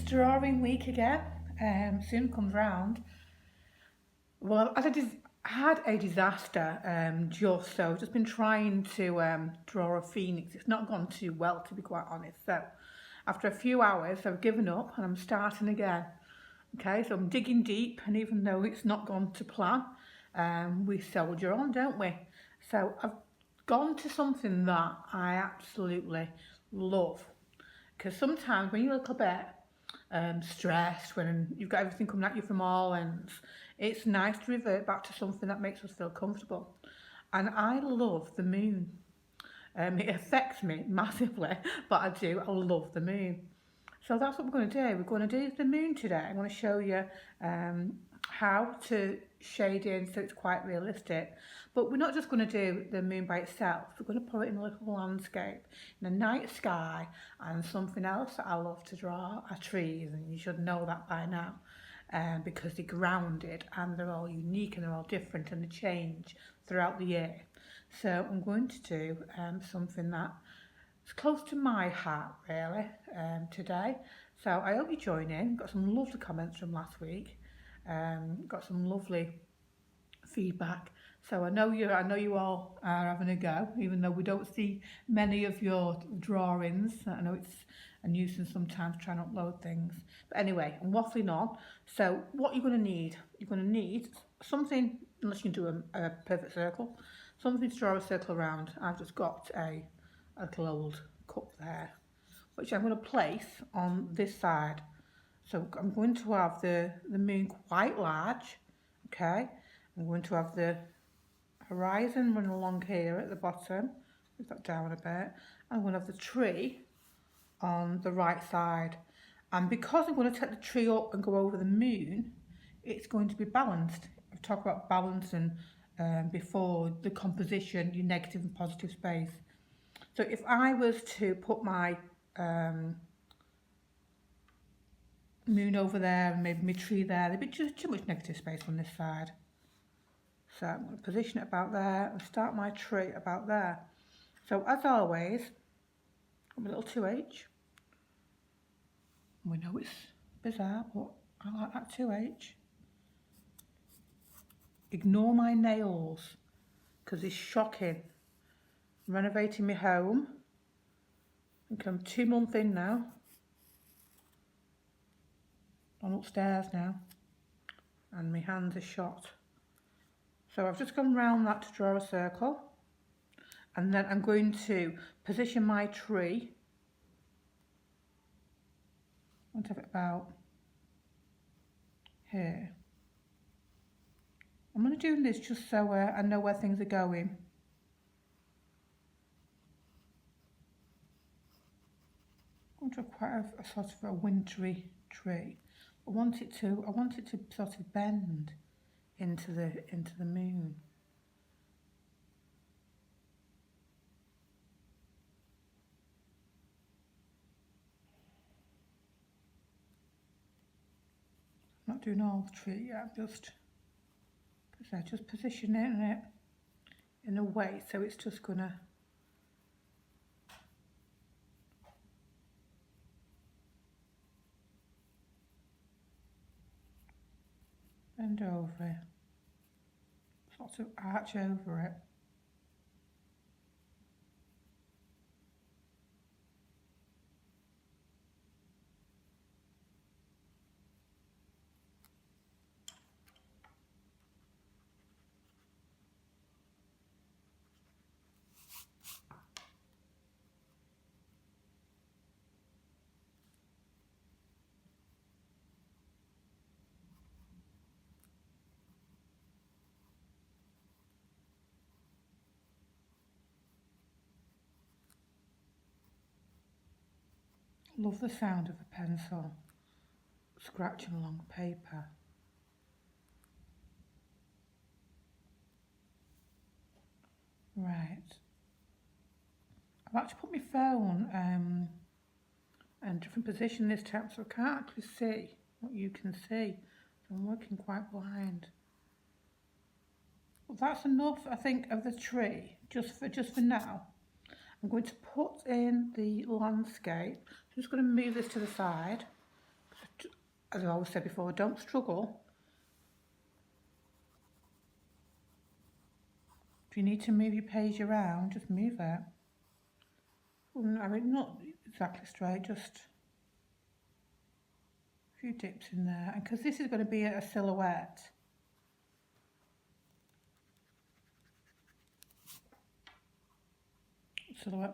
drawing week again. Soon comes round. Well, had a disaster just so. I've just been trying to draw a phoenix. It's not gone too well, to be quite honest. So, after a few hours, I've given up and I'm starting again. Okay, so I'm digging deep, and even though it's not gone to plan, we soldier on, don't we? So, I've gone to something that I absolutely love. Because sometimes when you're a little bit stressed, when you've got everything coming at you from all ends, it's nice to revert back to something that makes us feel comfortable. And I love the moon. It affects me massively, but I do. I love the moon. So that's what we're going to do. We're going to do the moon today. I'm going to show you how to shade in so it's quite realistic. But we're not just going to do the moon by itself. We're going to put it in a little landscape, in a night sky, and something else that I love to draw are trees, and you should know that by now. Because they're grounded and they're all unique and they're all different and they change throughout the year. So I'm going to do something that is close to my heart really today. So I hope you join in. Got some lovely comments from last week. Got some lovely feedback. So I know you all are having a go, even though we don't see many of your drawings. I know it's a nuisance sometimes trying to upload things. But anyway, I'm waffling on. So what you're going to need something, unless you can do a perfect circle, something to draw a circle around. I've just got a little old cup there, which I'm going to place on this side. So I'm going to have the moon quite large, okay? I'm going to have the horizon running along here at the bottom. Move that down a bit. I'm going to have the tree on the right side. And because I'm going to take the tree up and go over the moon, it's going to be balanced. I've talked about balance and before the composition, your negative and positive space. So if I was to put my moon over there and maybe my tree there, there'd be just too much negative space on this side. So I'm going to position it about there and start my tree about there. So as always, I'm a little 2H. We know it's bizarre, but I like that 2H. Ignore my nails, because it's shocking. I'm renovating my home. I think I'm 2 months in now. I'm upstairs now. And my hands are shot. So I've just gone round that to draw a circle. And then I'm going to position my tree. I want to have it about here. I'm going to do this just so I know where things are going. I'm going to have quite a sort of a wintry tree. I want it to sort of bend into the moon. I'm not doing all the tree yet, just positioning it in a way so it's just gonna bend over it, sort of arch over it. Love the sound of a pencil scratching along paper. Right. I've actually put my phone in a different position this time, so I can't actually see what you can see. So I'm working quite blind. Well, that's enough, I think, of the tree, just for now. I'm going to put in the landscape. I'm just going to move this to the side, because I as I always said before, don't struggle. If you need to move your page around, just move it. I mean, not exactly straight, just a few dips in there. And because this is going to be a silhouette,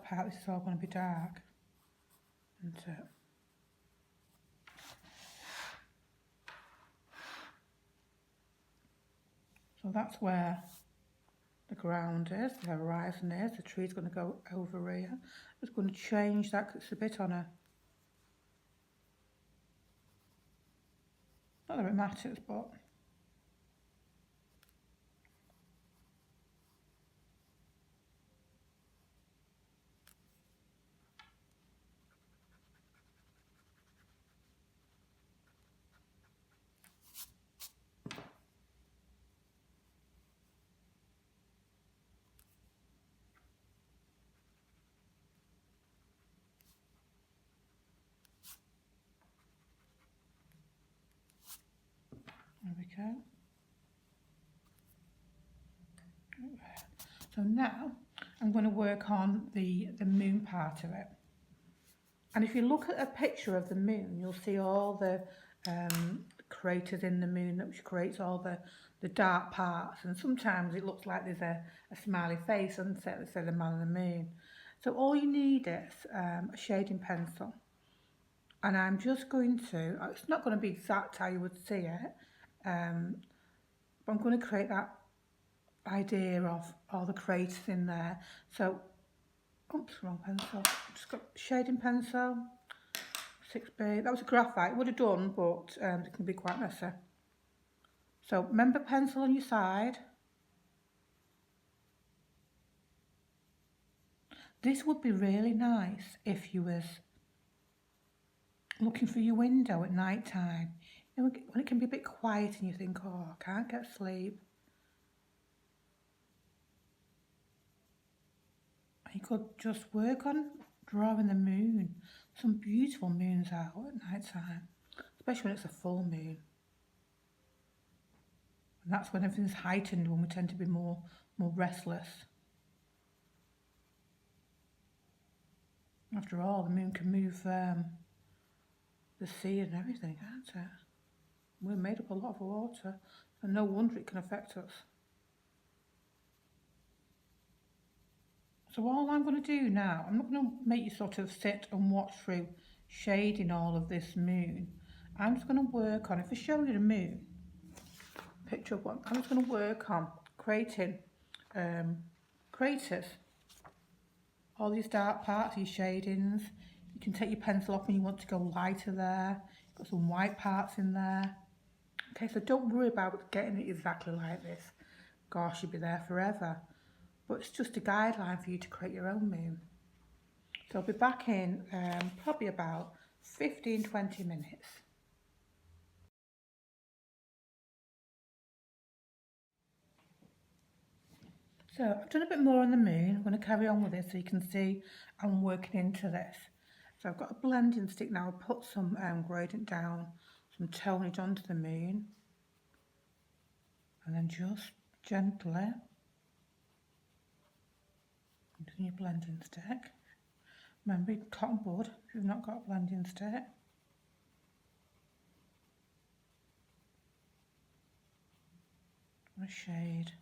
part, this is all going to be dark, isn't it? So that's where the ground is, the horizon is, the tree's going to go over here. I'm just going to change that because it's a bit on a, not that it matters, but there we go. So now I'm going to work on the moon part of it. And if you look at a picture of the moon, you'll see all the craters in the moon, which creates all the dark parts. And sometimes it looks like there's a smiley face, doesn't it? That says the man on the moon. So all you need is a shading pencil. And I'm just going to, it's not going to be exact how you would see it, but I'm going to create that idea of all the craters in there. So, oops, wrong pencil. Just got shading pencil, 6B. That was a graphite. It would have done, but it can be quite messy. So, remember pencil on your side. This would be really nice if you was looking through your window at night time. You know, when it can be a bit quiet and you think, oh, I can't get sleep. You could just work on drawing the moon. Some beautiful moons out at night time, especially when it's a full moon. And that's when everything's heightened, when we tend to be more restless. After all, the moon can move the sea and everything, can't it? We're made up a lot of water, and no wonder it can affect us. So all I'm going to do now, I'm not going to make you sort of sit and watch through shading all of this moon. I'm just going to work on, if I show you the moon, picture of one, I'm just going to work on creating craters. All these dark parts, these shadings. You can take your pencil off when you want to go lighter there. Got some white parts in there. Okay, so don't worry about getting it exactly like this. Gosh, you'll be there forever. But it's just a guideline for you to create your own moon. So I'll be back in probably about 15-20 minutes. So I've done a bit more on the moon. I'm going to carry on with this so you can see I'm working into this. So I've got a blending stick now. I'll put some gradient down, some tonage onto the moon. And then just gently, using your blending stick. Remember, cotton bud if you've not got a blending stick. A shade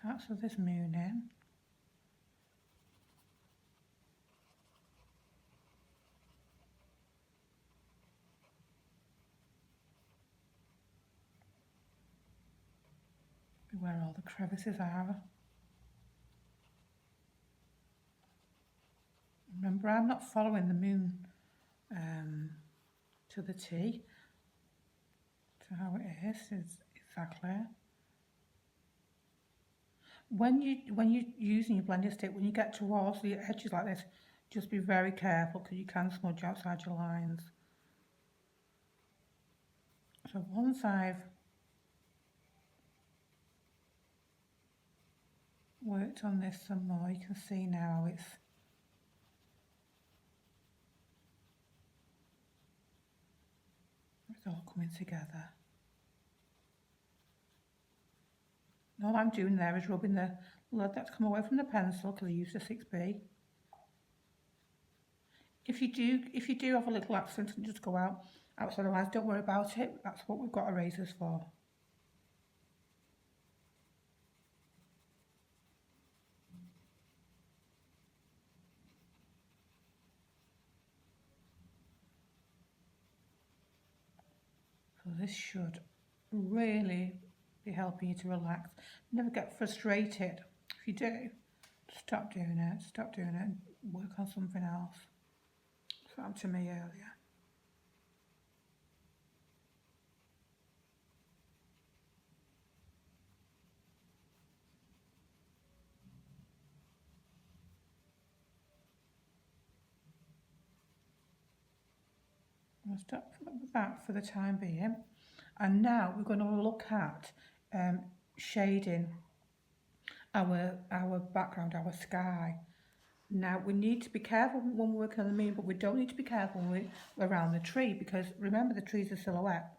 parts of this moon in. Where all the crevices are. Remember, I'm not following the moon to the T, to how it is exactly. When you're using your blending stick, when you get towards the edges like this, just be very careful because you can smudge outside your lines. So once I've worked on this some more, you can see now it's It's all coming together. And all I'm doing there is rubbing the lead that's come away from the pencil because I used a 6B. If you do have a little accent and just go outside the lines, don't worry about it. That's what we've got erasers for. So this should really be helping you to relax. Never get frustrated. If you do, stop doing it, and work on something else. That happened to me earlier. I'll stop with that for the time being. And now we're going to look at shading our background, our sky. Now we need to be careful when we're working on the moon, but we don't need to be careful when we're around the tree, because remember the tree's a silhouette.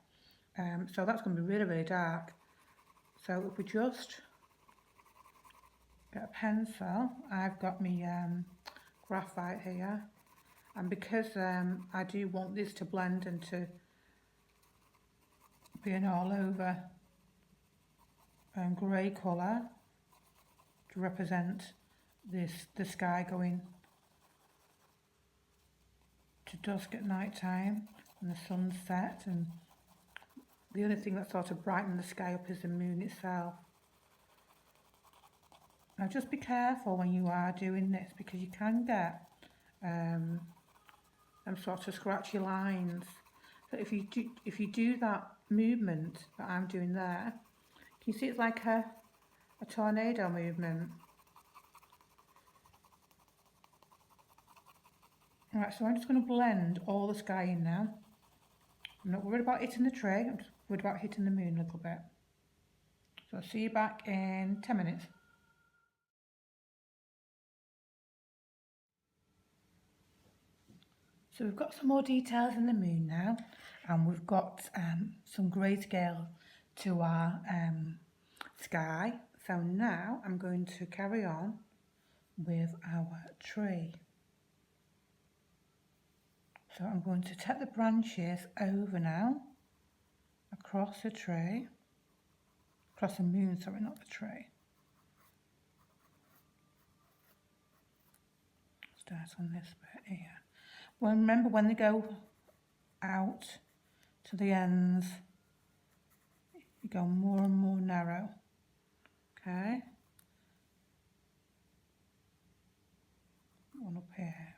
So that's going to be really, really dark. So if we just get a pencil, I've got my graphite here, and because I do want this to blend and to be an all over grey colour to represent the sky going to dusk at night time and the sun's set, and the only thing that sort of brightens the sky up is the moon itself. Now just be careful when you are doing this, because you can get them sort of scratchy lines. So if you do that movement that I'm doing there, can you see it's like a tornado movement? Alright, so I'm just going to blend all the sky in now. I'm not worried about hitting the tree, I'm just worried about hitting the moon a little bit. So I'll see you back in 10 minutes. So we've got some more details in the moon now, and we've got some grayscale to our sky. So now I'm going to carry on with our tree. So I'm going to take the branches over now, across the tree, across the moon, sorry, not the tree. Start on this bit here. Well, remember when they go out to the ends, you go more and more narrow, okay? One up here.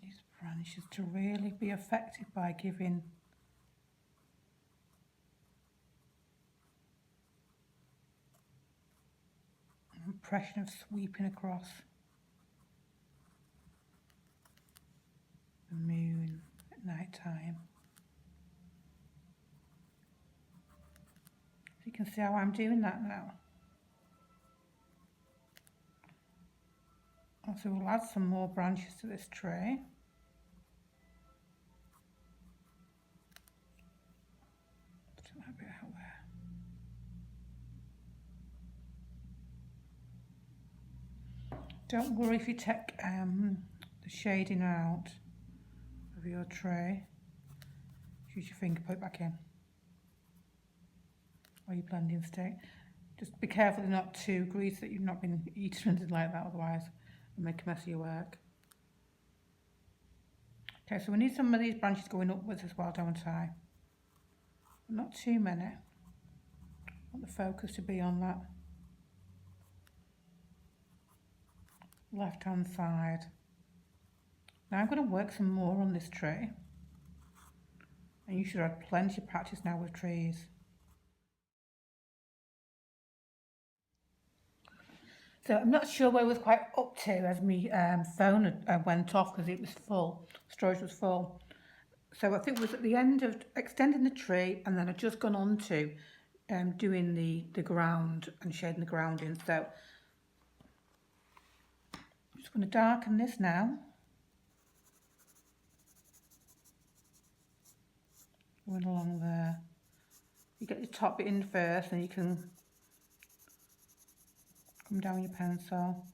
These branches to really be affected by giving an impression of sweeping across the moon at night time. So you can see how I'm doing that now. Also, we'll add some more branches to this tray. Put that bit out there. Don't worry if you take the shading out of your tray. Use your finger, put it back in. Or your blending stick. Just be careful they're not too greasy, that you've not been eating or anything like that, otherwise it'll make a mess of your work. Okay, so we need some of these branches going upwards as well, don't I? Not too many. I want the focus to be on that left hand side. Now I'm going to work some more on this tree, and you should have plenty of practice now with trees. So I'm not sure where I was quite up to as my phone went off because it was full, storage was full. So I think it was at the end of extending the tree, and then I'd just gone on to doing the ground and shading the ground in. So I'm just going to darken this now. Going along there. You get your top bit in first, and you can come down your pencil.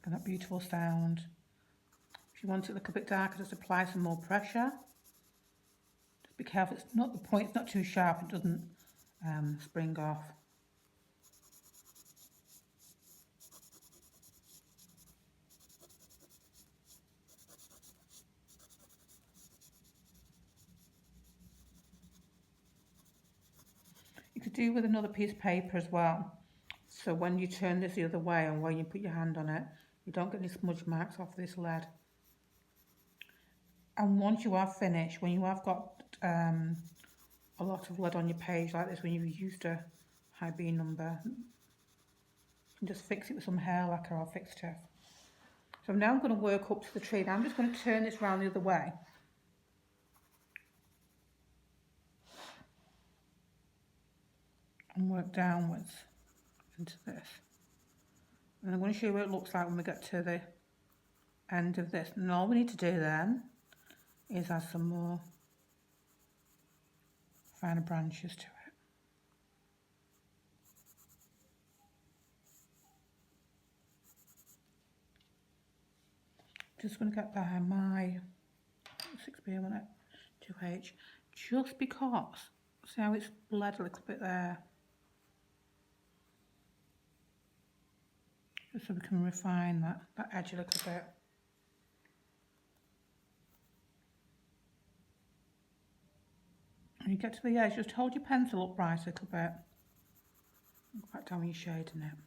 And that beautiful sound. If you want it a little bit darker, just apply some more pressure. Just be careful, it's not the point, it's not too sharp, it doesn't spring off. You could do with another piece of paper as well. So when you turn this the other way and when you put your hand on it, you don't get any smudge marks off this lead. And once you are finished, when you have got a lot of lead on your page like this, when you've used a high B number, you can just fix it with some hair lacquer or fixative. So now I'm going to work up to the tree. Now I'm just going to turn this round the other way. And work downwards into this. And I'm going to show you what it looks like when we get to the end of this. And all we need to do then is add some more finer branches to it. Just going to get behind my 6B, I want it 2H, just because, see how it's bled a little bit there? Just so we can refine that edge a little bit. When you get to the edge, just hold your pencil upright a little bit. Go back down when you're shading it.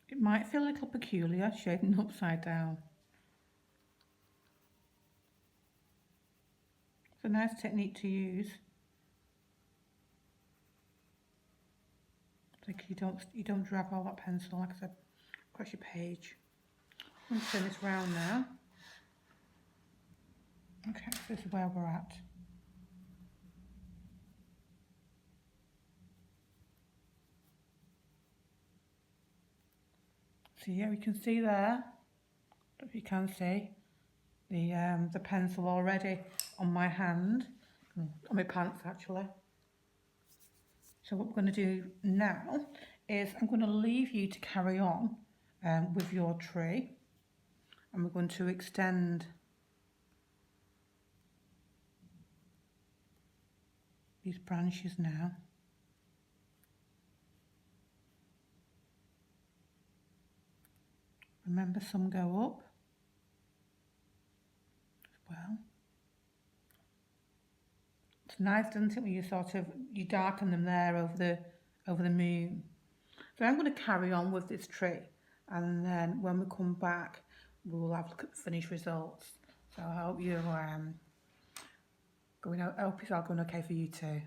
It might feel a little peculiar shading upside down. It's a nice technique to use. Like you don't drag all that pencil, like I said, across your page. I'm going to turn this round now. Okay, so this is where we're at. So yeah, we can see there, if you can see, the pencil already on my hand, on my pants actually. So what we're going to do now is I'm going to leave you to carry on with your tree, and we're going to extend these branches now. Remember, some go up as well. It's nice, doesn't it, when you darken them there over the moon. So I'm going to carry on with this tree, and then when we come back, we'll have a look at the finished results. So I hope you're I hope it's all going okay for you too.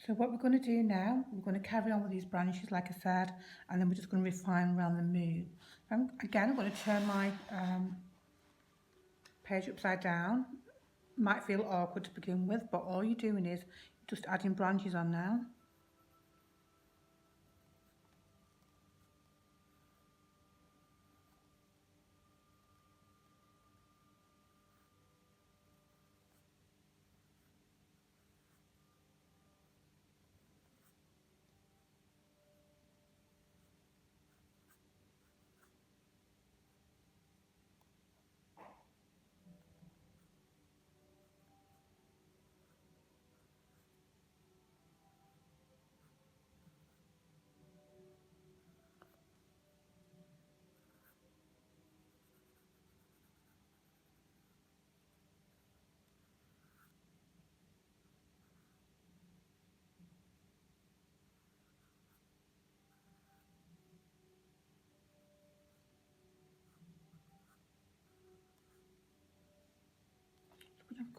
So what we're going to do now, we're going to carry on with these branches, like I said, and then we're just going to refine around the moon. Again, I'm going to turn my page upside down. Might feel awkward to begin with, but all you're doing is just adding branches on now.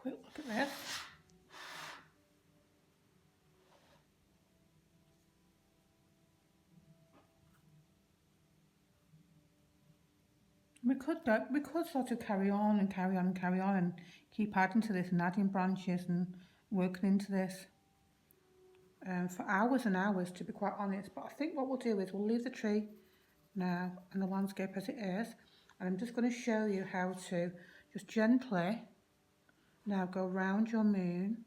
quick look at this. We could sort of carry on and carry on and carry on and keep adding to this and adding branches and working into this for hours and hours, to be quite honest. But I think what we'll do is we'll leave the tree now and the landscape as it is, and I'm just going to show you how to just gently now go around your moon,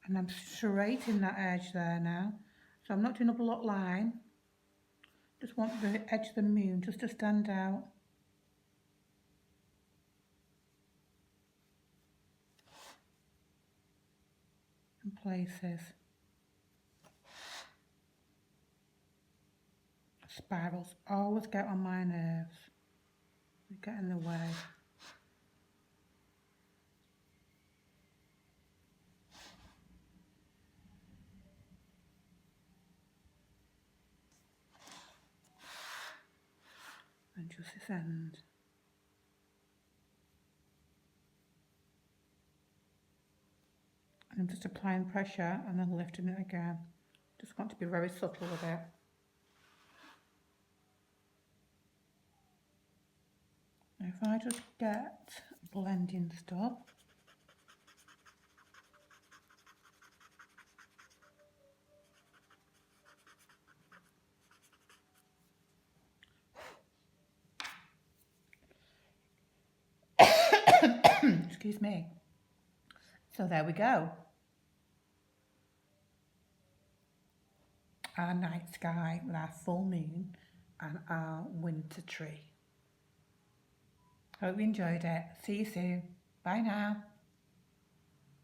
and I'm serrating that edge there now, so I'm not doing a block line. Just want the edge of the moon just to stand out. In places. Spirals always get on my nerves. They get in the way. And just this end. And I'm just applying pressure and then lifting it again. Just want to be very subtle with it. Now if I just get blending stuff. Excuse me. So there we go. Our night sky with our full moon and our winter tree. Hope you enjoyed it. See you soon. Bye now.